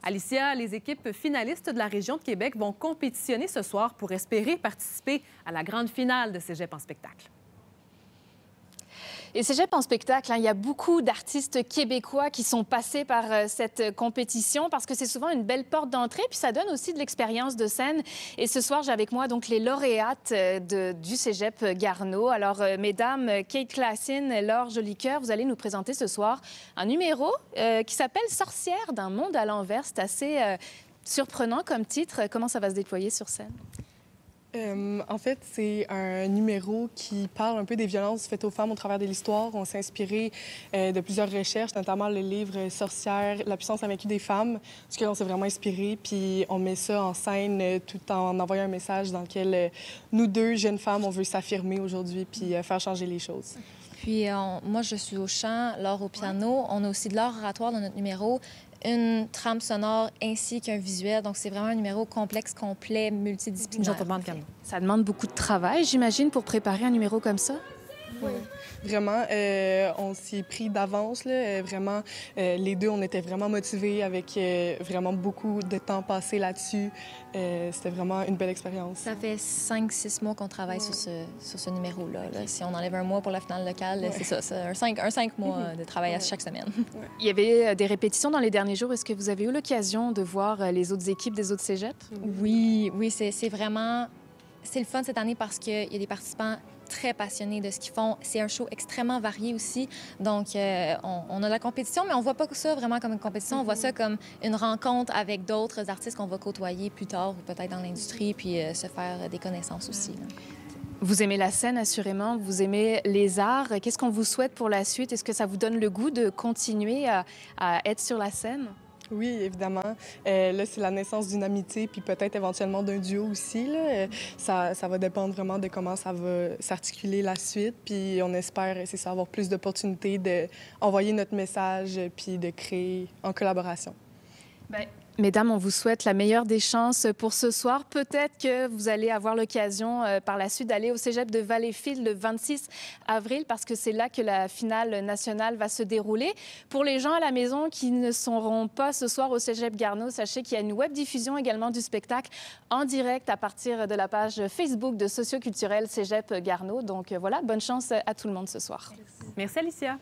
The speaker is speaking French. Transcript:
Alicia, les équipes finalistes de la région de Québec vont compétitionner ce soir pour espérer participer à la grande finale de Cégep en spectacle. Et Cégep en spectacle, il y a beaucoup d'artistes québécois qui sont passés par cette compétition parce que c'est souvent une belle porte d'entrée, puis ça donne aussi de l'expérience de scène. Et ce soir, j'ai avec moi donc les lauréates du Cégep Garneau. Alors, mesdames, Kate Classen, Laure Jolicoeur, vous allez nous présenter ce soir un numéro qui s'appelle Sorcière d'un monde à l'envers. C'est assez surprenant comme titre. Comment ça va se déployer sur scène? En fait, c'est un numéro qui parle un peu des violences faites aux femmes au travers de l'histoire. On s'est inspiré de plusieurs recherches, notamment le livre Sorcière, la puissance invaincue des femmes, duquel on s'est vraiment inspiré. Puis on met ça en scène tout en envoyant un message dans lequel nous deux, jeunes femmes, on veut s'affirmer aujourd'hui puis faire changer les choses. Puis moi, je suis au chant, Laure au piano. On a aussi de l'art oratoire dans notre numéro, une trame sonore ainsi qu'un visuel. Donc, c'est vraiment un numéro complexe, complet, multidisciplinaire. Ça demande beaucoup de travail, j'imagine, pour préparer un numéro comme ça? Oui. Vraiment, on s'y est pris d'avance. Vraiment, les deux, on était vraiment motivés avec vraiment beaucoup de temps passé là-dessus. C'était vraiment une belle expérience. Ça fait 5-6 mois qu'on travaille sur ce numéro-là. Là. Si on enlève un mois pour la finale locale, c'est ça, c'est un 5 mois de travail à chaque semaine. Il y avait des répétitions dans les derniers jours. Est-ce que vous avez eu l'occasion de voir les autres équipes des autres cégeps? Oui, c'est vraiment... C'est le fun cette année parce qu'il y a des participants très passionnés de ce qu'ils font. C'est un show extrêmement varié aussi. Donc, on a de la compétition, mais on voit pas ça vraiment comme une compétition. On voit ça comme une rencontre avec d'autres artistes qu'on va côtoyer plus tard ou peut-être dans l'industrie, puis se faire des connaissances aussi. Là. Vous aimez la scène, assurément. Vous aimez les arts. Qu'est-ce qu'on vous souhaite pour la suite? Est-ce que ça vous donne le goût de continuer à être sur la scène? Oui, évidemment. Là, c'est la naissance d'une amitié, puis peut-être éventuellement d'un duo aussi. Là. Ça va dépendre vraiment de comment ça va s'articuler la suite. Puis on espère, c'est ça, avoir plus d'opportunités d'envoyer notre message, puis de créer en collaboration. Bien, mesdames, on vous souhaite la meilleure des chances pour ce soir. Peut-être que vous allez avoir l'occasion par la suite d'aller au Cégep de Valleyfield le 26 avril parce que c'est là que la finale nationale va se dérouler. Pour les gens à la maison qui ne seront pas ce soir au Cégep Garneau, sachez qu'il y a une web-diffusion également du spectacle en direct à partir de la page Facebook de Socioculturel Cégep Garneau. Donc voilà, bonne chance à tout le monde ce soir. Merci Alicia.